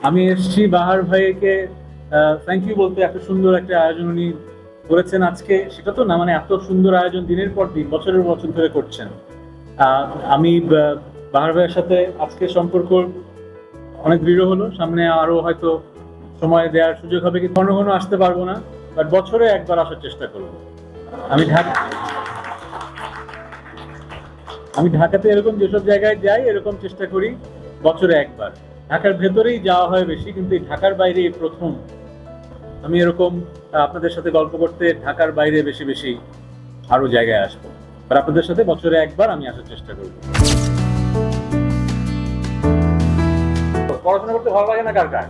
আমি এসেছি বাহার ভাইকে থ্যাংক ইউ বলতে। এত সুন্দর একটা আয়োজন উনি করেছেন আজকে, সেটা তো না, মানে এত সুন্দর আয়োজন দিনের পর দিন বছরের বছর ধরে করছেন। আমি বাহার ভাইয়ের সাথে আজকে সম্পর্ক অনেক দৃঢ় হলো। সামনে আরো হয়তো সময় দেওয়ার সুযোগ হবে, কি ঘন ঘন আসতে পারবো না, বাট বছরে একবার আসার চেষ্টা করবো। আমি ঢাকা আমি ঢাকাতে এরকম যেসব জায়গায় যাই এরকম চেষ্টা করি বছরে একবার। ঢাকার ভেতরেই যাওয়া হয় বেশি, কিন্তু এই ঢাকার বাইরে এই প্রথম আমি এরকম আপনাদের সাথে গল্প করতে ঢাকার বাইরে বেশি বেশি আরো জায়গায় আসবো। আর আপনাদের সাথে বছরে একবার আমি আসার চেষ্টা করবো। পড়াশোনা করতে ভালো লাগে না কার কার?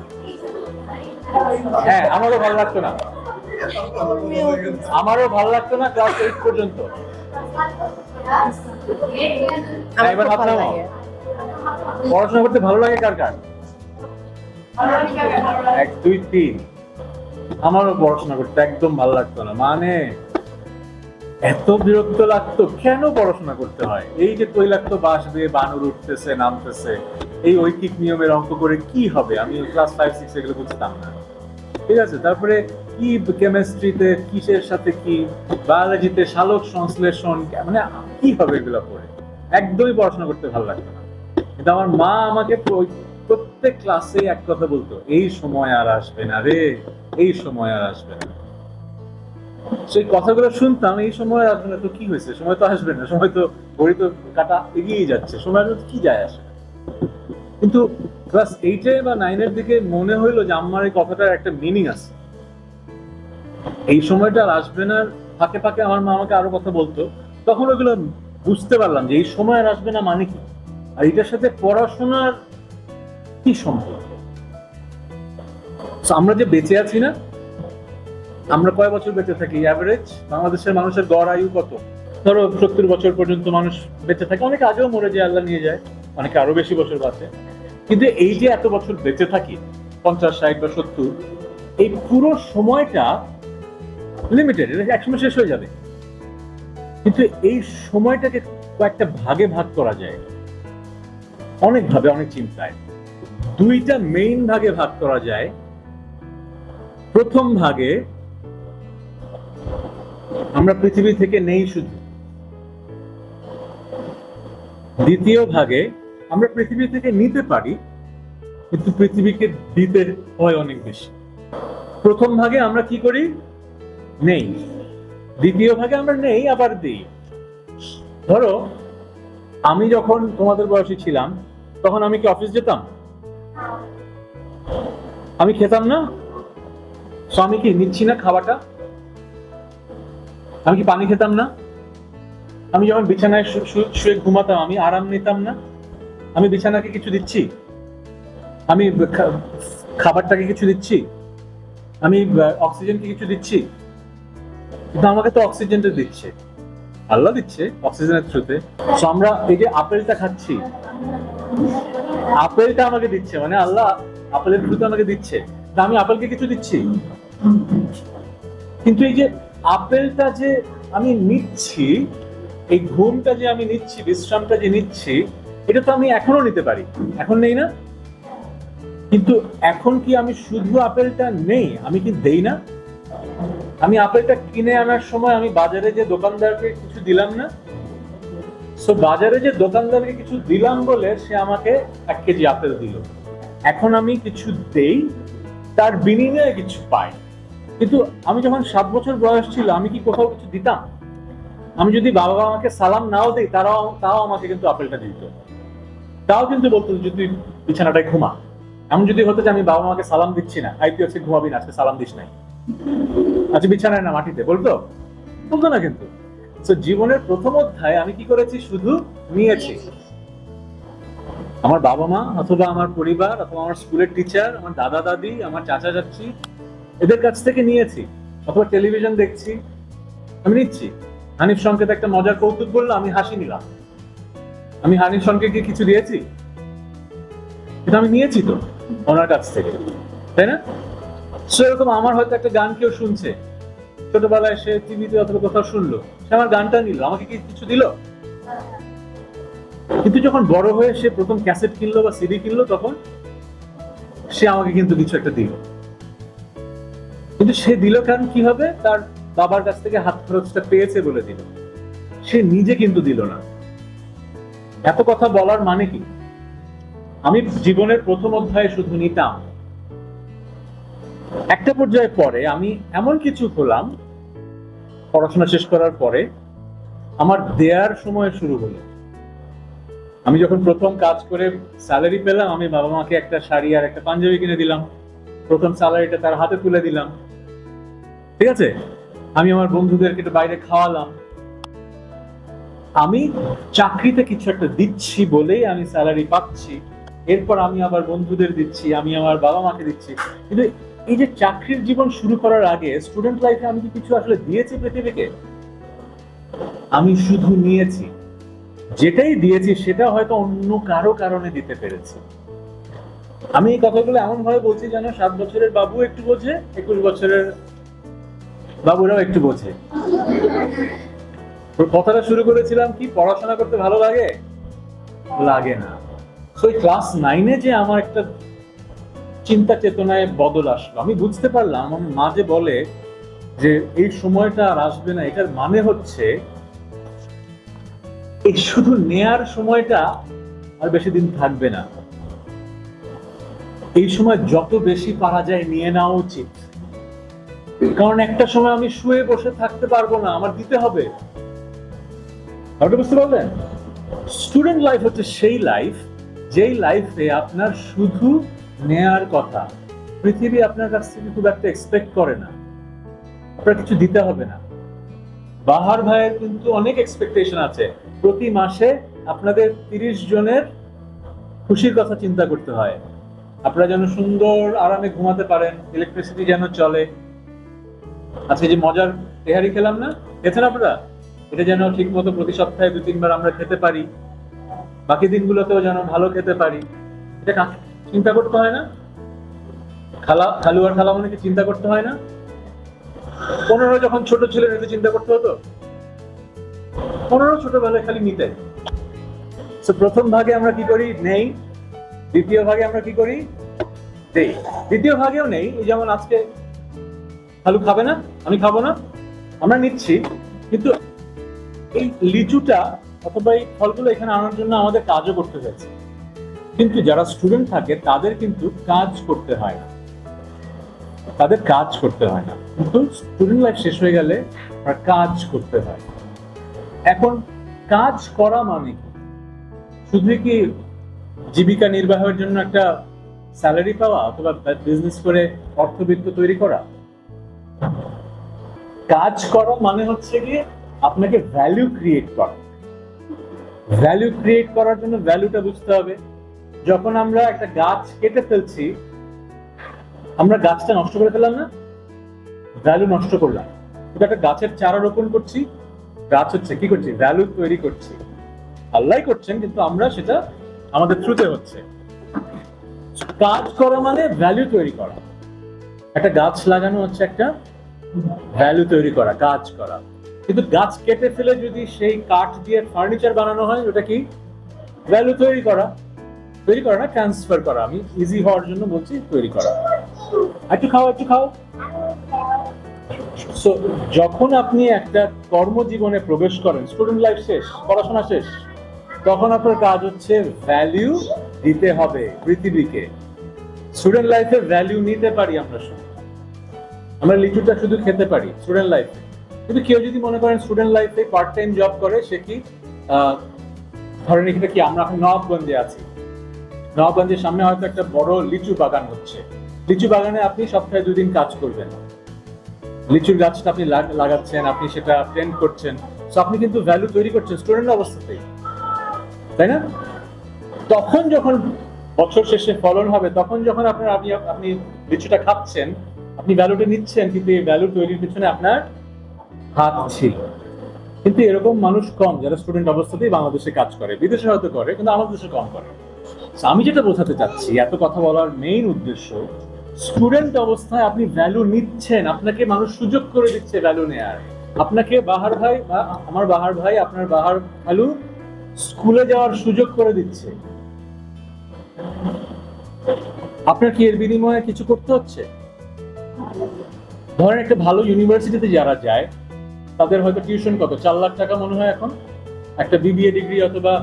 হ্যাঁ, আমারও ভালো লাগতো না। আমারও ভালো লাগতো না ক্লাস 8 পর্যন্ত। এবার হাত নামাও। পড়াশোনা করতে ভালো লাগে কার কার? 1 2 3। আমারও পড়াশোনা করতে একদম ভালো লাগতো না, মানে এত বিরক্ত লাগতো। কেন পড়াশোনা করতে হয়? এই যে তৈলাক্ত বাঁশ দিয়ে বানর উঠতেছে নামতেছে, এই ঐকিক নিয়মের অঙ্ক করে কি হবে? আমি ক্লাস 5 6 এগুলো বুঝতাম না। ঠিক আছে, তারপরে কি কেমিস্ট্রিতে কিসের সাথে কি, বায়োলজিতে সালোক সংশ্লেষণ, মানে কি হবে এগুলো পড়ে? একদমই পড়াশোনা করতে ভালো লাগতো না। কিন্তু আমার মা আমাকে প্রত্যেক ক্লাসে এক কথা বলতো, এই সময় আর আসবে না রে, এই সময় আর আসবে না। সেই কথাগুলো শুনতাম, এই সময় আসবে না তো কি হয়েছে, সময় তো আসবে না, সময় তো ঘড়ি তো কাটা এগিয়ে যাচ্ছে, সময়ের মধ্যে কি যায় আসে। কিন্তু ক্লাস 8 বা 9 এর দিকে মনে হইলো যে আমার এই কথাটার একটা মিনিং আছে, এই সময়টা আর আসবে না। ফাঁকে ফাঁকে আমার মা আমাকে আরো কথা বলতো, তখন ওইগুলো বুঝতে পারলাম যে এই সময় আর আসবে না মানে কি, আর এটার সাথে পড়াশোনার কি সম্পর্ক। আমরা যে বেঁচে আছি না, আমরা কয় বছর বেঁচে থাকি অ্যাভারেজ? বাংলাদেশের মানুষের গড় আয়ু কত? ধরো 70 বছর পর্যন্ত মানুষ বেঁচে থাকে। অনেকে আগেও মরে যায়, আল্লাহ নিয়ে যায়, অনেকে আরো বেশি বছর বাঁচে। কিন্তু এই যে এত বছর বেঁচে থাকি, 50 60 বা 70, এই পুরো সময়টা লিমিটেড, এটা একসময় শেষ হয়ে যাবে। কিন্তু এই সময়টাকে কয়েকটা ভাগে ভাগ করা যায় অনেক ভাবে, অনেক চিন্তায়। দুইটা মেইন ভাগে ভাগ করা যায়। প্রথম ভাগে আমরা পৃথিবী থেকে নেই শুধু, দ্বিতীয় ভাগে আমরা পৃথিবী থেকে নিতে পারি, কিন্তু পৃথিবীকে দিতে হয় অনেক বেশি। প্রথম ভাগে আমরা কি করি? নেই। দ্বিতীয় ভাগে আমরা নেই আবার দিই। ধরো আমি যখন তোমাদের বয়সী ছিলাম, তখন আমি কি অফিস যেতাম? আমি খেতাম না। সো আমি কি নিচ্ছি না খাওয়াটা? আমি কি পানি খেতাম না? আমি যখন বিছানায় শুয়ে ঘুমাতাম, আমি আরাম নিতাম না? আমি বিছানাকে কিছু দিচ্ছি? আমি খাবারটাকে কিছু দিচ্ছি? আমি অক্সিজেনকে কিছু দিচ্ছি? কিন্তু আমাকে তো অক্সিজেনটা দিচ্ছে আল্লাহ, দিচ্ছে অক্সিজেনের থ্রুতে। সো আমরা এই যে আপেলটা খাচ্ছি, আপেলটা আমাকে দিচ্ছে, মানে আল্লাহ আপেলের থ্রুতে আমাকে দিচ্ছে। আমি আপেলকে কিছু দিচ্ছি? কিন্তু এই যে আপেলটা যে আমি নিচ্ছি, এই ঘুমটা যে আমি নিচ্ছি, বিশ্রামটা যে নিচ্ছি, এটা তো আমি এখনো নিতে পারি, এখন নেই না? কিন্তু এখন কি আমি শুধু আপেলটা নেই, আমি কি দেই না? আমি আপেলটা কিনে আনার সময় আমি বাজারে যে দোকানদারকে কিছু দিলাম না? সো বাজারে যে দোকানদারকে কিছু দিলাম বলে সে আমাকে 1 কেজি আপেল দিল। এখন আমি কিছু দেই, তার বিনিময়ে কিছু পাই। কিন্তু আমি যখন 7 বছর বয়স ছিল, আমি কি কোথাও কিছু দিতাম? আমি যদি বাবা আমাকে সালাম নাও দিই, তাও আমাকে কিন্তু আপেলটা দিত। তাও কিন্তু বলতো যে তুই বিছানাটায় ঘুমা। এমন যদি হতো যে আমি বাবা মাকে সালাম দিচ্ছি না, তুই আজকে ঘুমাবি না, আজকে সালাম দিস নাই, আজকে বিছানায় না মাটিতে, বলতো? বলতো না কিন্তু। তো জীবনের প্রথম অধ্যায়ে আমি কি করেছি? শুধু নিয়েছি। আমার বাবা মা অথবা আমার পরিবার অথবা আমার স্কুলের টিচার, আমার দাদা দাদি, আমার চাচা চাচি, এদের কাছ থেকে নিয়েছি। অথবা টেলিভিশন দেখছি, আমি নিচ্ছি। হানিফ সংকেত একটা মজার কৌতুক বললো, আমি হাসি নিলাম। আমি হানিফ সংকেতকে কিছু দিয়েছি? এটা আমি নিয়েছি তো ওনার কাছ থেকে, তাই না? সেরকম আমার হয়তো একটা গান কেউ শুনছে, ছোটবেলায় সে টিভিতে অথবা কোথাও শুনলো, সে আমার গানটা নিল, আমাকে কি কিছু দিল? কিন্তু যখন বড় হয়ে সে প্রথম ক্যাসেট কিনলো বা সিডি কিনলো, তখন সে আমাকে কিন্তু কিছু একটা দিল, কিন্তু সে দিল কারণ কি হবে, তার বাবার কাছ থেকে হাত খরচটা পেয়েছে বলে দিল, সে নিজে কিন্তু দিল না। এত কথা বলার মানে কি? আমি জীবনের প্রথম অধ্যায়ে শুধু নিতাম, একটা পর্যায়ে পরে আমি এমন কিছু হলাম, পড়াশোনা শেষ করার পরে আমার দেয়ার সময় শুরু হলো। আমি যখন প্রথম কাজ করে স্যালারি পেলাম, আমি বাবা মাকে একটা শাড়ি আর একটা পাঞ্জাবি কিনে দিলাম, প্রথম স্যালারিটা তার হাতে তুলে দিলাম, ঠিক আছে? আমি আমার বন্ধুদেরকে একটু বাইরে খাওয়ালাম। আমি চাকরিতে কিছু একটা দিচ্ছি বলেই আমি স্যালারি পাচ্ছি, এরপর আমি আবার বন্ধুদের দিচ্ছি, আমি আমার বাবা মাকে দিচ্ছি। কিন্তু এই যে চাকরির জীবন শুরু করার আগে স্টুডেন্ট লাইফে আমি কি কিছু আসলে দিয়েছি পৃথিবীকে? আমি শুধু নিয়েছি, যেটাই দিয়েছি সেটা হয়তো অন্য কারো কারণে দিতে পেরেছি। আমি এই কথাগুলো এমন ভাবে বলছি যেন 7 বছরের বাবু একটু বোঝে, 21 বছরের বাবুরাও একটু বোঝে। কথাটা শুরু করেছিলাম কি, পড়াশোনা করতে ভালো লাগে? লাগে না। তো ক্লাস 9-এ যে আমার একটা চিন্তা চেতনায় বদল আসলো, আমি বুঝতে পারলাম আমার মা যে বলে যে এই সময়টা আর আসবে না, এটার মানে হচ্ছে এই শুধু নেয়ার সময়টা আর বেশি দিন থাকবে না। এই সময় যত বেশি পারা যায় নিয়ে নেওয়া উচিত, কারণ একটা সময় আমি শুয়ে বসে থাকতে পারবো না, আমার দিতে হবে। আপনি বুঝতে পারলেন? স্টুডেন্ট লাইফ হচ্ছে সেই লাইফ যেই লাইফে আপনার শুধু নেয়ার কথা, পৃথিবী আপনার কাছ থেকে খুব একটা এক্সপেক্ট করে না, আপনার কিছু দিতে হবে না। বাহার ভাইয়ের কিন্তু অনেক এক্সপেকটেশন আছে, প্রতি মাসে আপনাদের 30 জনের খুশির কথা চিন্তা করতে হয়, আপনারা যেন সুন্দর আরামে ঘুমাতে পারেন, ইলেকট্রিসিটি যেন চলে। আজকে যে মজার তেহারি খেলাম না, খেয়েছেন আপনারা? এটা যেন ঠিক মতো প্রতি সপ্তাহে 2-3 বার আমরা খেতে পারি, বাকি দিনগুলোতেও যেন ভালো খেতে পারি, এটা চিন্তা করতে হয় না? খালু আর খালামণিকে চিন্তা করতে হয় না? 15 যখন ছোট ছিলেন এটা চিন্তা করতে হতো? 15 ছোটবেলায় খালি নিতেন। প্রথম ভাগে আমরা কি করি? নেই। দ্বিতীয় ভাগে আমরা কি করি? দেই। দ্বিতীয় ভাগেও নেই, যেমন আজকে খালু খাবে না, আমি খাবো না, আমরা নিচ্ছি। কিন্তু এই লিচুটা অথবা এই ফলগুলো এখানে আনার জন্য আমাদের কাজও করতে হয়েছে। কিন্তু যারা স্টুডেন্ট থাকে তাদের কিন্তু কাজ করতে হয় না, তাদের কাজ করতে হয় না। কিন্তু স্টুডেন্ট লাইফ শেষ হয়ে গেলে কাজ করতে হয়। এখন কাজ করা মানে কি? শুধু কি জীবিকা নির্বাহের জন্য একটা স্যালারি পাওয়া অথবা বিজনেস করে অর্থবিত্ত তৈরি করা? কাজ করা মানে হচ্ছে গিয়ে আপনাকে ভ্যালু ক্রিয়েট করা। ভ্যালু ক্রিয়েট করার জন্য ভ্যালুটা বুঝতে হবে। যখন আমরা একটা গাছ কেটে ফেলছি, আমরা গাছটা নষ্ট করে ফেললাম না, ভ্যালু নষ্ট করলাম। কিন্তু একটা গাছের চারা রোপণ করছি, গাছ হচ্ছে কি করছি? ভ্যালু তৈরি করছি। আল্লাহ করছেন, কিন্তু আমরা সেটা আমাদের থ্রুতে হচ্ছে। কাজ করা মানে ভ্যালু তৈরি করা। একটা গাছ লাগানো হচ্ছে একটা ভ্যালু তৈরি করা, কাজ করা। কিন্তু গাছ কেটে ফেলে যদি সেই কাঠ দিয়ে ফার্নিচার বানানো হয়, ওটা কি? ভ্যালু তৈরি করা। তৈরি করা না, ট্রান্সফার করা। আমি ইজি হওয়ার জন্য বলছি তৈরি করা। একটু খাও, একটু খাও। সো যখন আপনি একটা কর্মজীবনে প্রবেশ করেন, স্টুডেন্ট লাইফ শেষ, পড়াশোনা শেষ, তখন আপনার কাজ হচ্ছে ভ্যালু দিতে হবে পৃথিবীকে। স্টুডেন্ট লাইফে ভ্যালু নিতে পারি আমরা শুধু, আমরা লিচুটা শুধু খেতে পারি স্টুডেন্ট লাইফে। কিন্তু কেউ যদি মনে করেন স্টুডেন্ট লাইফে পার্ট টাইম জব করে, সে কি ধরেন এখানে কি আমরা এখন নবাবগঞ্জে আছি, নবাবগঞ্জের সামনে হয়তো একটা বড় লিচু বাগান হচ্ছে, লিচু বাগানে আপনি সপ্তাহে 2 দিন কাজ করবেন, লিচুর গাছটা আপনি লাগাচ্ছেন, আপনি সেটা প্ল্যান্ট করছেন, তো আপনি কিন্তু ভ্যালু তৈরি করছেন স্টুডেন্ট অবস্থাতেই, তাই না? তখন যখন বছর শেষে ফলন হবে, তখন যখন আপনি লিচুটা খাচ্ছেন, আপনি ভ্যালুটা নিচ্ছেন, কিন্তু এই ভ্যালু তৈরির পিছনে আপনার হাত ছিল। কিন্তু এরকম মানুষ কম যারা স্টুডেন্ট অবস্থাতেই বাংলাদেশে কাজ করে, বিদেশে হয়তো করে, কিন্তু আমাদের দেশে কম করে। আমি যেটা বোঝাতে চাচ্ছি, এত কথা বলার মেইন উদ্দেশ্য, স্টুডেন্ট অবস্থায় আপনি ভ্যালু নিচ্ছেন, আপনাকে মানুষ সুযোগ করে দিচ্ছে ভ্যালু নেয়ার। আপনাকে বাহার ভাই, আমার বাহার ভাই, আপনার বাহার খালু স্কুলে যাওয়ার সুযোগ করে দিচ্ছে। আপনার কি এর বিনিময়ে কিছু করতে হচ্ছে? ধরেন একটা ভালো ইউনিভার্সিটিতে যারা যায় তাদের হয়তো টিউশন কত 4 লাখ টাকা মনে হয় এখন। একটা বিবিএ ডিগ্রি অথবা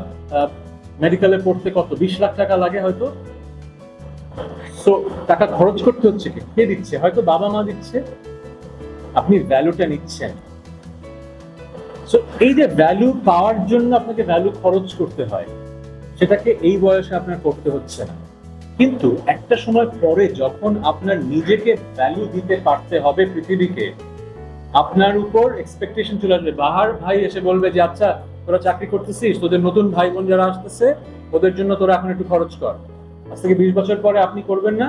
মেডিকেলে পড়তে কত 20 লাখ টাকা লাগে হয়তো। সো টাকা খরচ করতে হচ্ছে, কে দিচ্ছে? হয়তো বাবা মা দিচ্ছে, আপনি ভ্যালুটা নিচ্ছেন। সো এই যে ভ্যালু পাওয়ার জন্য আপনাকে ভ্যালু খরচ করতে হয়, সেটাকে এই বয়সে আপনার করতে হচ্ছে না। কিন্তু একটা সময় পরে যখন আপনার নিজেকে ভ্যালু দিতে পারতে হবে পৃথিবীকে, আপনার উপর এক্সপেকটেশন চলে আসবে। বাহার ভাই এসে বলবে যে আচ্ছা তোরা চাকরি করতেছিস, তোদের নতুন ভাই বোন যারা আসতেছে ওদের জন্য তোরা এখন একটু খরচ কর। আজ থেকে 20 বছর পরে আপনি করবেন না?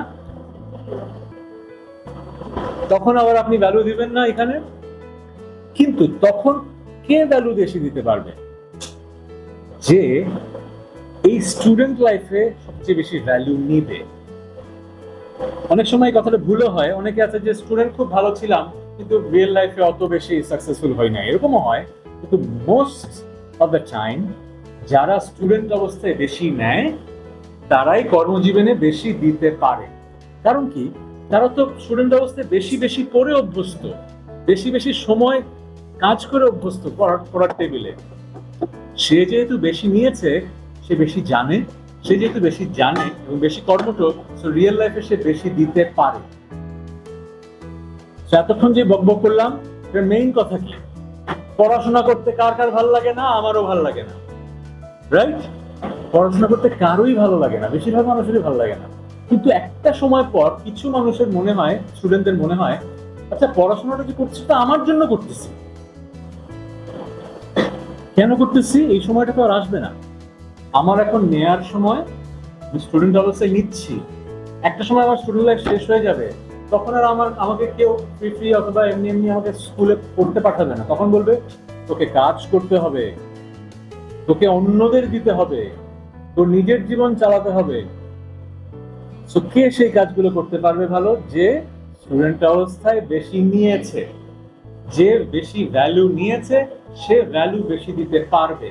তখন আবার আপনি ভ্যালু দিবেন না এখানে। কিন্তু তখন কে ভ্যালু বেশি দিতে পারবে? যে এই স্টুডেন্ট লাইফে সবচেয়ে বেশি ভ্যালু নিবে। অনেক সময় কথাটা ভুলও হয়, অনেকে আছে যে স্টুডেন্ট খুব ভালো ছিলাম কিন্তু রিয়েল লাইফে অত বেশি সাকসেসফুল হয় না, এরকমও হয়। কিন্তু মোস্ট অফ দ্য টাইম যারা স্টুডেন্ট অবস্থায় বেশি নেয় তারাই কর্মজীবনে বেশি দিতে পারে। কারণ কি? তারা তো স্টুডেন্ট অবস্থায় বেশি বেশি পড়ে অভ্যস্ত, বেশি বেশি সময় কাজ করে অভ্যস্ত পড়ার টেবিলে। সে যেহেতু বেশি নিয়েছে, সে বেশি জানে, সে যেহেতু বেশি জানে এবং বেশি কর্মঠ, সো রিয়েল লাইফে সে বেশি দিতে পারে। এতক্ষণ যে বকবক করলাম এর মেইন কথা কি? পড়াশোনা করতে কার কার ভালো লাগে না? আমারও ভালো লাগে না, রাইট? পড়াশোনা করতে কারোই ভালো লাগে না, বেশিরভাগ মানুষেরই ভালো লাগে না। কিন্তু একটা সময় পর কিছু মানুষের মনে হয়, স্টুডেন্টদের মনে হয় আচ্ছা পড়াশোনাটা যে করছি তো আমার জন্য করতেছি, কেন করতেছি? এই সময়টা তো আর আসবে না, আমার এখন নেয়ার সময়, স্টুডেন্ট অবস্থায় নিচ্ছি। একটা সময় আমার স্টুডেন্ট লাইফ শেষ হয়ে যাবে, তখন আর আমাকে কেউ ফ্রি ফ্রি অথবা এমনি এমনি আমাকে স্কুলে পড়তে পাঠাবে না। তখন বলবে তোকে কাজ করতে হবে, তোকে অন্যদের দিতে হবে, তোর নিজের জীবন চালাতে হবে। সো কে সেই কাজগুলো করতে পারবে ভালো? যে স্টুডেন্ট অবস্থায় বেশি নিয়েছে, যে বেশি ভ্যালু নিয়েছে, সে ভ্যালু বেশি দিতে পারবে।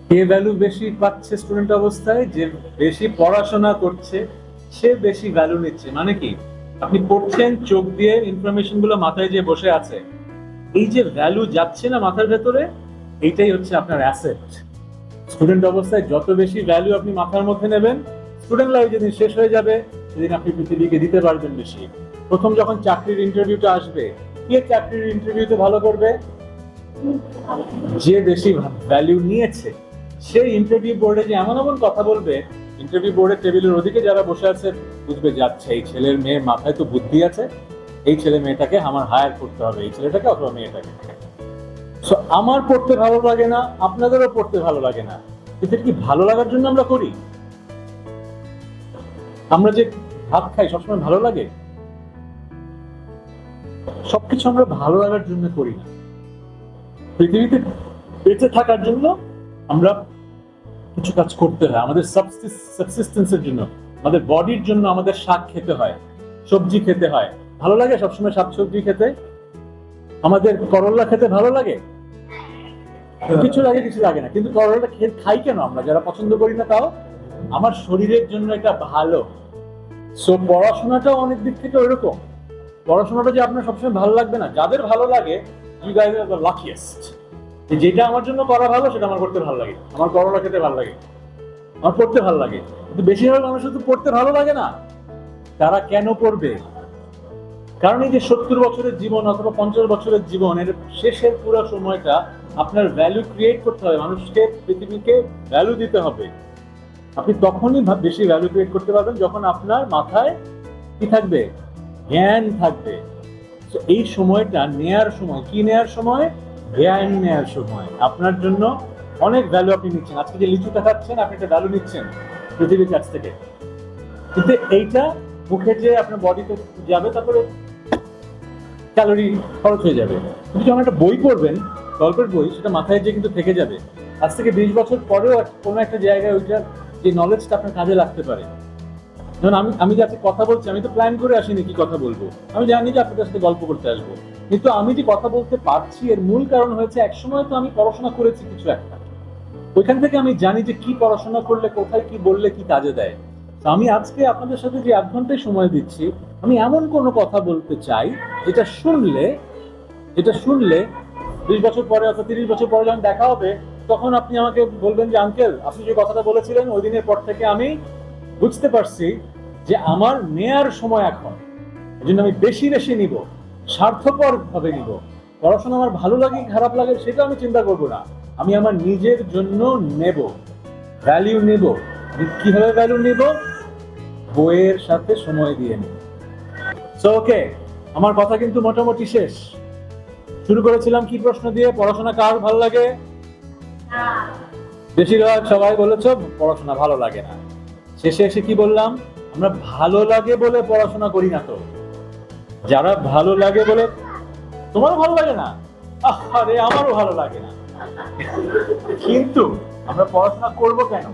কে ভ্যালু বেশি পাচ্ছে স্টুডেন্ট অবস্থায়? যে বেশি পড়াশোনা করছে সে বেশি ভ্যালু নিচ্ছে। মানে কি? আপনি পড়ছেন, চোখ দিয়ে ইনফরমেশন গুলো মাথায় যে বসে আছে, এই যে ভ্যালু যাচ্ছে না মাথার ভেতরে, এইটাই হচ্ছে আপনার অ্যাসেট। স্টুডেন্ট অবস্থায় যত বেশি ভ্যালু আপনি মাথার মধ্যে নেবেন, স্টুডেন্ট লাইফ যেদিন শেষ হয়ে যাবে সেদিন আপনি পৃথিবীকে দিতে পারবেন বেশি। প্রথম যখন চাকরির ইন্টারভিউটা আসবে, কে চাকরির ইন্টারভিউতে ভালো করবে? যে বেশি ভ্যালু নিয়েছে। সেই ইন্টারভিউ বোর্ডে যে এমন এমন কথা বলবে, ইন্টারভিউ বোর্ডের টেবিলের ওদিকে যারা বসে আছে বুঝবে যাচ্ছে এই ছেলের মেয়ের মাথায় তো বুদ্ধি আছে, এই ছেলে মেয়েটাকে আমার হায়ার করতে হবে, এই ছেলেটাকে অথবা মেয়েটাকে। সো আমার পড়তে ভালো লাগে না, আপনাদেরও পড়তে ভালো লাগে না, কিন্তু কি ভালো লাগার জন্য আমরা করি? আমরা যে ভাত খাই সবসময় ভালো লাগে? সবকিছু আমরা ভালো লাগার জন্য করি না। পৃথিবীতে বেঁচে থাকার জন্য আমরা কিছু কাজ করতে হয়, আমাদের সাবসিস্টেন্সের জন্য, আমাদের বডির জন্য আমাদের শাক খেতে হয়, সবজি খেতে হয়। ভালো লাগে সবসময় শাক সবজি খেতে? আমাদের করলা খেতে ভালো লাগে? কিছু লাগে কিছু লাগে না, কিন্তু করলাটা খাই কেন আমরা? যারা পছন্দ করি না তাও আমার শরীরের জন্য এটা ভালো। সো পড়াশোনাটাও অনেক দিক থেকে ওইরকম। পড়াশোনাটা যে আপনার সবসময় ভালো লাগবে না। যাদের ভালো লাগে, you guys are the luckiest. যেটা আমার জন্য করা ভালো সেটা আমার করতে ভালো লাগে। আমার করলা খেতে ভালো লাগে, আমার পড়তে ভালো লাগে। কিন্তু বেশিরভাগ মানুষের তো পড়তে ভালো লাগে না। তারা কেন পড়বে? কারণ এই যে 70 বছরের জীবন অথবা 50 বছরের জীবন, এর শেষের পুরো সময়টা আপনার ভ্যালু ক্রিয়েট করতে হবে, মানুষকে, পৃথিবীকে ভ্যালু দিতে হবে। আপনি তখনই বেশি ভ্যালু ক্রিয়েট করতে পারবেন যখন আপনার মাথায় কি থাকবে? জ্ঞান থাকবে। এই সময়টা নেয়ার সময়, কি নেয়ার সময়? জ্ঞান নেয়ার সময়। আপনার জন্য অনেক ভ্যালু আপনি নিচ্ছেন। আজকে যে লিচুটা খাচ্ছেন, আপনি একটা ভ্যালু নিচ্ছেন পৃথিবীর কাছ থেকে। কিন্তু এইটা মুখে যে আপনার বডিতে যাবে, তারপরে ক্যালোরি খরচ হয়ে যাবে। কিন্তু যখন একটা বই পড়বেন, গল্পের বই, সেটা মাথায় যে কিন্তু থেকে যাবে। আজ থেকে 20 বছর পরেও কোনো একটা জায়গায় ওইটা, যে নলেজটা আপনার কাজে লাগতে পারে। যেমন আমি যে আজকে কথা বলছি, আমি তো প্ল্যান করে আসিনি কি কথা বলবো। আমি জানি যে আপনাদের সাথে গল্প করতে আসবো, কিন্তু আমি যে কথা বলতে পারছি এর মূল কারণ হয়েছে একসময় তো আমি পড়াশোনা করেছি কিছু একটা। ওইখান থেকে আমি জানি যে কি পড়াশোনা করলে কোথায় কি বললে কি কাজে দেয়। তো আমি আজকে আপনাদের সাথে যে 1 ঘন্টায় সময় দিচ্ছি, আমি এমন কোনো কথা বলতে চাই যেটা শুনলে 20 বছর পরে অথবা 30 বছর পরে যখন দেখা হবে, তখন আপনি আমাকে বলবেন যে আঙ্কেল, আপনি যে কথাটা বলেছিলেন ওই দিনের পর থেকে আমি বুঝতে পারছি যে আমার নেয়ার সময় এখন, এই জন্য আমি বেশি বেশি নিব, স্বার্থপর ভাবে নিব। পড়াশোনা আমার ভালো লাগে খারাপ লাগে সেটা আমি চিন্তা করব না, আমি আমার নিজের জন্য নেব, ভ্যালু নেব। কিভাবে ভ্যালু নেব? বইয়ের সাথে সময় দিয়ে নেব। সো ওকে, আমার কথা কিন্তু মোটামুটি শেষ। শুরু করেছিলাম কি প্রশ্ন দিয়ে? পড়াশোনা কার ভালো লাগে? বেশিরভাগ সবাই বলেছ পড়াশোনা ভালো লাগে না। শেষে এসে কি বললাম? আমরা ভালো লাগে বলে পড়াশোনা করি না। তো যারা ভালো লাগে বলে, তোমারও ভালো লাগে না? আরে আমারও ভালো লাগে না, কিন্তু আমরা পড়াশোনা করব কেন?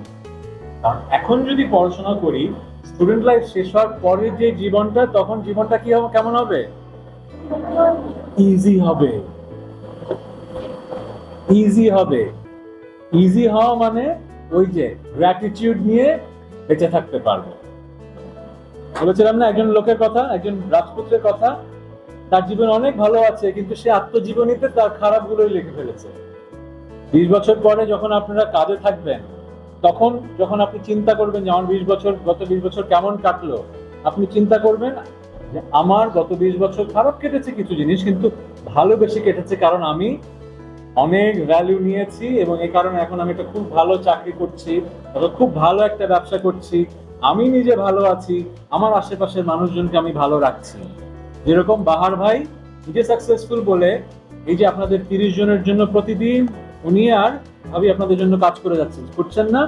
কারণ এখন যদি পড়াশোনা করি, স্টুডেন্ট লাইফ শেষ হওয়ার পরে যে জীবনটা, তখন জীবনটা কি হবে, কেমন হবে? ইজি হবে। ইজি হবে। ইজি হওয়া মানে ওই যে গ্র্যাটিটিউড নিয়ে বেঁচে থাকতে পারবো। বলেছিলাম না একজন লোকের কথা, একজন রাজপুত্রের কথা, তার জীবন অনেক ভালো আছে, কিন্তু সে আত্মজীবনীতে তার খারাপ গুলোই লিখে ফেলেছে। 20 বছর পরে যখন আপনারা কাজে থাকবেন, তখন যখন আপনি চিন্তা করবেন যে আমার গত 20 বছর কেমন কাটলো, আপনি চিন্তা করবেন যে আমার গত 20 বছর খারাপ কেটেছে কিছু জিনিস, কিন্তু ভালো বেশি কেটেছে, কারণ আমি অনেক ভ্যালু নিয়েছি এবং এই কারণে এখন আমি একটা খুব ভালো চাকরি করছি, খুব ভালো একটা ব্যবসা করছি, আমি নিজে ভালো আছি, আমার আশেপাশের মানুষজনকে আমি ভালো রাখছি। যেরকম বাহার ভাই নিজে সাকসেসফুল বলে এই যে আপনাদের 30 জনের জন্য প্রতিদিন উনি আর ভাবি আপনাদের জন্য কাজ করে যাচ্ছেন, করছেন না?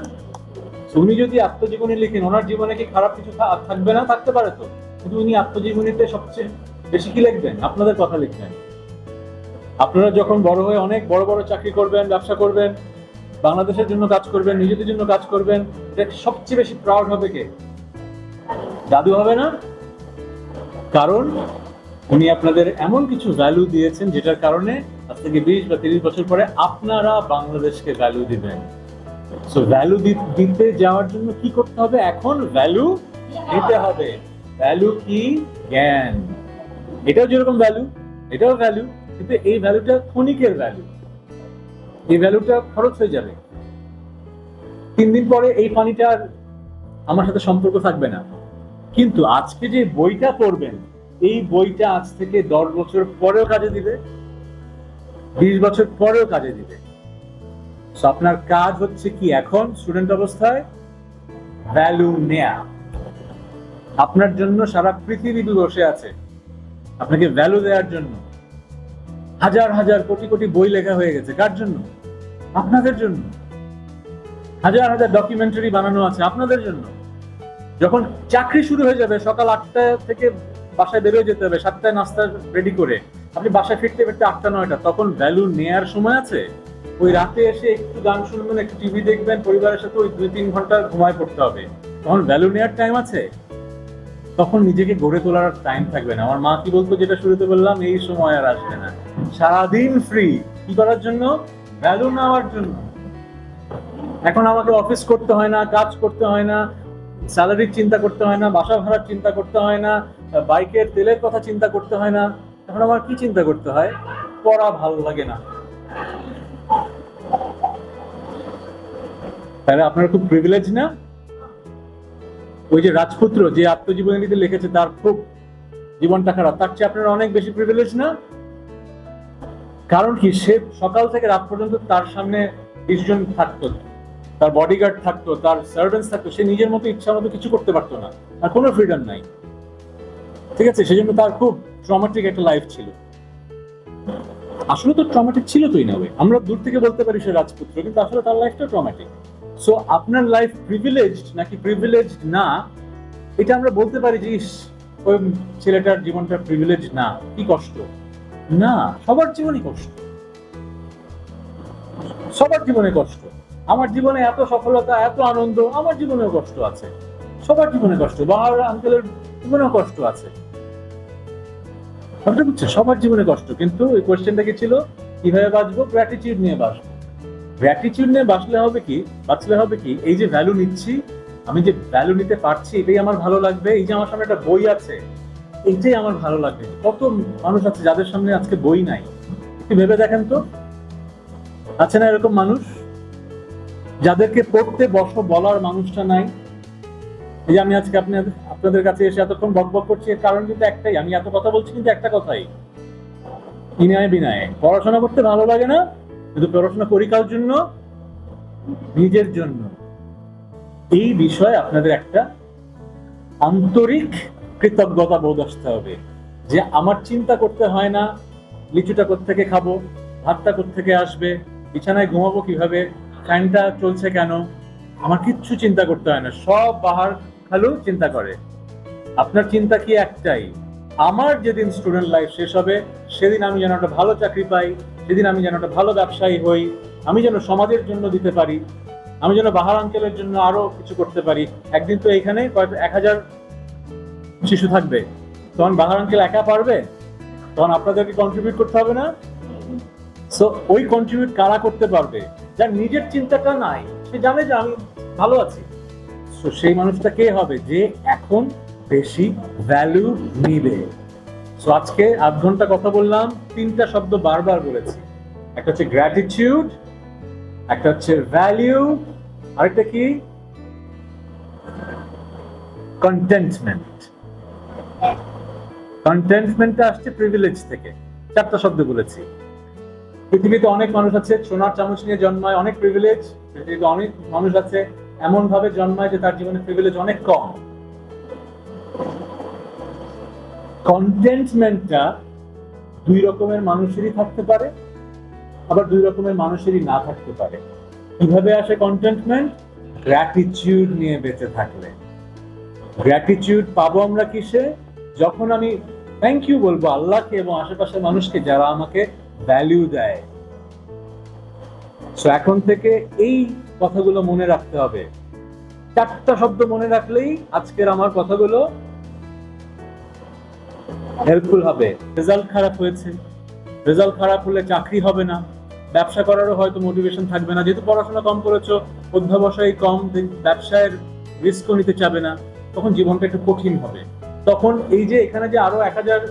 উনি যদি আত্মজীবনী লিখেন, ওনার জীবনে কি খারাপ কিছু থাকবে না? থাকতে পারে তো, কিন্তু উনি আত্মজীবনীতে সবচেয়ে বেশি কি লিখবেন? আপনাদের কথা লিখবেন। আপনারা যখন বড় হয়ে অনেক বড় বড় চাকরি করবেন, ব্যবসা করবেন, বাংলাদেশের জন্য কাজ করবেন, নিজেদের জন্য কাজ করবেন, এটা সবচেয়ে বেশি প্রাউড হবে কে? দাদু হবে না? কারণ উনি আপনাদের এমন কিছু ভ্যালু দিয়েছেন যেটার কারণে আজ থেকে 20 বা 30 বছর পরে আপনারা বাংলাদেশকে ভ্যালু দিবেন। সো ভ্যালু দিতে যাওয়ার জন্য কি করতে হবে? এখন ভ্যালু দিতে হবে। ভ্যালু কি? জ্ঞান। এটাও যেরকম ভ্যালু, এটাও ভ্যালু, কিন্তু এই ভ্যালুটা ক্ষণিকের ভ্যালু, এই ভ্যালুটা খরচ হয়ে যাবে। 3 দিন পরে এই পানিটার আমার সাথে সম্পর্ক থাকবে না। কিন্তু আজকে যে বইটা পড়বেন, এই বইটা আজ থেকে 10 বছর পরেও কাজে দিবে, 20 বছর পরেও কাজে দিবে। আপনার কাজ হচ্ছে কি এখন স্টুডেন্ট অবস্থায়? ভ্যালু নেয়া। আপনার জন্য সারা পৃথিবী বসে আছে আপনাকে ভ্যালু দেওয়ার জন্য। হাজার হাজার কোটি কোটি বই লেখা হয়ে গেছে, কার জন্য? আপনাদের জন্য। হাজার হাজার ডকুমেন্টারি বানানো আছে আপনাদের জন্য। যখন চাকরি শুরু হয়ে যাবে, সকাল 8টা থেকে বাসায় বেরোয় যেতে হবে, 7টায় নাস্তা রেডি করে আপনি বাসায় ফিরতে ফিরতে 8টা 9টা, তখন ভ্যালু নেয়ার সময় আছে? ওই রাতে এসে একটু গান শুনবেন, একটু টিভি দেখবেন, পরিবারের সাথে ওই 2-3 ঘন্টা ঘুমায় পড়তে হবে, তখন ভ্যালু নেয়ার টাইম আছে? তখন নিজেকে গড়ে তোলার টাইম থাকবে না। আমার মা কি বলতো, যেটা শুরুতে বললাম, এই সময় আর আসবে না। সারাদিন ফ্রি কি করার জন্য? ভ্যালু নেওয়ার জন্য। এখন আমাকে অফিস করতে হয় না, কাজ করতে হয় না, স্যালারির চিন্তা করতে হয় না, বাসা ভাড়ার চিন্তা করতে হয় না, বাইকের তেলের কথা চিন্তা করতে হয় না। এখন আমার কি চিন্তা করতে হয়? পড়া ভালো লাগে না। তাহলে আপনারা খুব প্রিভিলেজ না? ওই যে রাজপুত্র যে আত্মজীবনীতে লিখেছে তার খুব জীবনটা খারাপ, তার চেয়ে আপনারা অনেক বেশি প্রিভিলেজ না? কারণ কি? সে সকাল থেকে রাত পর্যন্ত তার সামনে 20 জন থাকতো, তার বডিগার্ড থাকতো, তার সার্ভেন্টস থাকতো, সে নিজের মতো ইচ্ছা মতো কিছু করতে পারতো না, আর কোনো ফ্রিডম নাই। ঠিক আছে, সেজন্য তার খুব ট্রমাটিক একটা লাইফ ছিল। আসলে তো ট্রমাটিক ছিল তোই না, আমরা দূর থেকে বলতে পারি সে রাজপুত্র, কিন্তু আসলে তার লাইফটা ট্রমাটিক। সো আপনার লাইফ প্রিভিলেজড নাকি প্রিভিলেজড না, এটা আমরা বলতে পারি যে ওই ছেলেটার জীবনটা প্রিভিলেজ না, কি কষ্ট না, সবার জীবনই কষ্ট, সবার জীবনে কষ্ট। আমার জীবনে এত সফলতা, এত আনন্দ, আমার জীবনেও কষ্ট আছে, সবার জীবনে কষ্ট, বাবার আঙ্কেলের জীবনেও কষ্ট আছে, সবার জীবনে কষ্ট। কিন্তু এই কোয়েশ্চেনটা কি ছিল? কিভাবে বাঁচবো? গ্র্যাটিটিউড নিয়ে বাঁচবো। গ্র্যাটিটিউড নিয়ে বাঁচলে হবে কি, এই যে ভ্যালু নিচ্ছি, আমি যে ভ্যালু নিতে পারছি এটাই আমার ভালো লাগবে, এই যে আমার সামনে একটা বই আছে এটাই আমার ভালো লাগবে। কত মানুষ আছে যাদের সামনে আজকে বই নাই, একটু ভেবে দেখেন তো, আছে না এরকম মানুষ যাদেরকে পড়তে বসো বলার মানুষটা নাই? এই যে আমি আজকে আপনাদের কাছে এসে এতক্ষণ বকবক করছি, এর কারণ কিন্তু একটাই, আমি এত কথা বলছি কিন্তু একটা কথাই, বিনয় বিনয় পড়াশোনা করতে ভালো লাগে না, কিন্তু পড়াশোনা করি কার জন্য? নিজের জন্য। এই বিষয়ে আপনাদের একটা আন্তরিক কৃতজ্ঞতা বোধ আসতে হবে যে আমার চিন্তা করতে হয় না লিচুটা কোত্থেকে খাবো, ভাতটা কোত্থেকে আসবে, বিছানায় ঘুমাবো কিভাবে, ফ্যানটা চলছে কেন, আমার কিচ্ছু চিন্তা করতে হয় না, সব বাহার খালু চিন্তা করে। আপনার চিন্তা কি একটাই, আমার যেদিন স্টুডেন্ট লাইফ শেষ হবে সেদিন আমি যেন একটা ভালো চাকরি পাই, সেদিন আমি যেন একটা ভালো ব্যবসায়ী হই, আমি যেন সমাজের জন্য দিতে পারি, আমি যেন বাহার অঞ্চলের জন্য আরো কিছু করতে পারি। একদিন তো এখানে 1000 শিশু থাকবে, তখন বাহার অঞ্চল একা পারবে? তখন আপনাদেরকে কন্ট্রিবিউট করতে হবে না? সো ওই কন্ট্রিবিউট কারা করতে পারবে? যার নিজের চিন্তাটা নাই, সে জানে যে আমি ভালো আছি। সো সেই মানুষটা কে হবে? যে এখন বেশি ভ্যালু নিবে। সো আজকে 8 ঘন্টা কথা বললাম, 3টা শব্দ বারবার বলেছি, একটা হচ্ছে গ্র্যাটিটিউড, একটা হচ্ছে ভ্যালু, আরেকটা কি? কন্টেন্টমেন্ট। কন্টেন্টমেন্টটা আসছে প্রিভিলেজ থেকে। 4টা শব্দ বলেছি। পৃথিবীতে অনেক মানুষ আছে সোনার চামচ নিয়ে জন্মায়, অনেক প্রিভিলেজ। পৃথিবীতে অনেক মানুষ আছে এমন ভাবে জন্মায় যে তার জীবনে প্রিভিলেজ অনেক কম। কন্টেন্টমেন্টটা 2 রকমের মানুষেরই থাকতে পারে, আবার 2 রকমের মানুষেরই না থাকতে পারে। কিভাবে আসে কন্টেন্টমেন্ট? গ্র্যাটিটিউড নিয়ে বেঁচে থাকলে। গ্র্যাটিটিউড পাবো আমরা কিসে? যখন আমি থ্যাংক ইউ বলবো আল্লাহকে এবং আশেপাশের মানুষকে যারা আমাকে ভ্যালু দেয়। সো এখন থেকে এই কথাগুলো মনে রাখতে হবে। 4টা শব্দ মনে রাখলেই আজকের আমার কথাগুলো হেল্পফুল হবে। রেজাল্ট খারাপ হয়েছে, রেজাল্ট খারাপ হলে চাকরি হবে না, ব্যবসা করারও হয়তো মোটিভেশন থাকবে না, যেহেতু পড়াশোনা কম করেছো, অধ্যবসায় কম, ব্যবসায়ের রিস্কও নিতে চাবে না, তখন জীবনটা একটু কঠিন হবে। তখন এই যে এখানে যে আরো 1000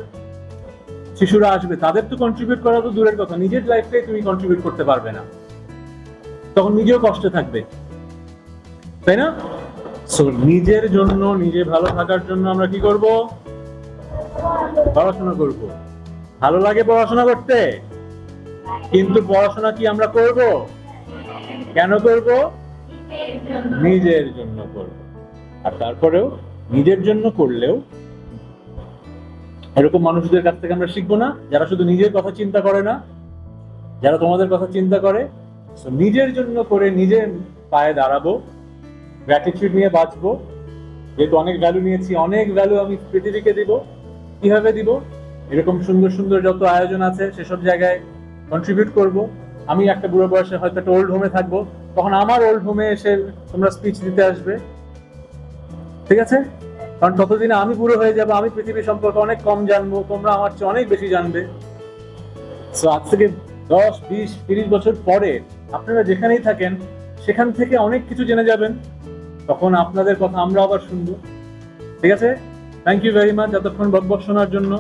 শিশুরা আসবে, তাদের তো কন্ট্রিবিউট করা তো দূরের কথা, নিজের লাইফটাই তুমি কন্ট্রিবিউট করতে পারবে না, তখন নিজেও কষ্টে থাকবে, তাই না? সো নিজের জন্য, নিজে ভালো থাকার জন্য আমরা কি করব? পড়াশোনা করব। ভালো লাগে পড়াশোনা করতে, কিন্তু পড়াশোনা কি আমরা করব? কেন করব? নিজের জন্য করব। আর তারপরেও নিজের জন্য করলেও এরকম মানুষদের কাছ থেকে আমরা শিখবো না যারা শুধু নিজের কথা চিন্তা করে না, যারা তোমাদের কথা চিন্তা করে। নিজের জন্য করে নিজের পায়ে দাঁড়াবো, গ্র্যাটিটিউড নিয়ে বাঁচবো। যেহেতু অনেক ভ্যালু নিয়েছি, অনেক ভ্যালু আমি পৃথিবীকে দিব। কিভাবে দিব? এরকম সুন্দর সুন্দর যত আয়োজন আছে সেসব জায়গায় কন্ট্রিবিউট করব। আমি একটা বুড়ো বয়সে হয়তো একটা ওল্ড হোমে থাকবো, তখন আমার ওল্ড হোমে এসে তোমরা স্পিচ দিতে আসবে, ঠিক আছে? কারণ ততদিনে আমি বুড়ো হয়ে যাবো, আমি পৃথিবী সম্পর্কে অনেক কম জানবো, তোমরা আমার চেয়ে অনেক বেশি জানবে। সো আজ থেকে 10, 20, 30 বছর পরে আপনারা যেখানেই থাকেন সেখান থেকে অনেক কিছু জেনে যাবেন, তখন আপনাদের কথা আমরা আবার শুনবো, ঠিক আছে? থ্যাংক ইউ ভেরি মাচ এতক্ষণ বকবক শোনার জন্য।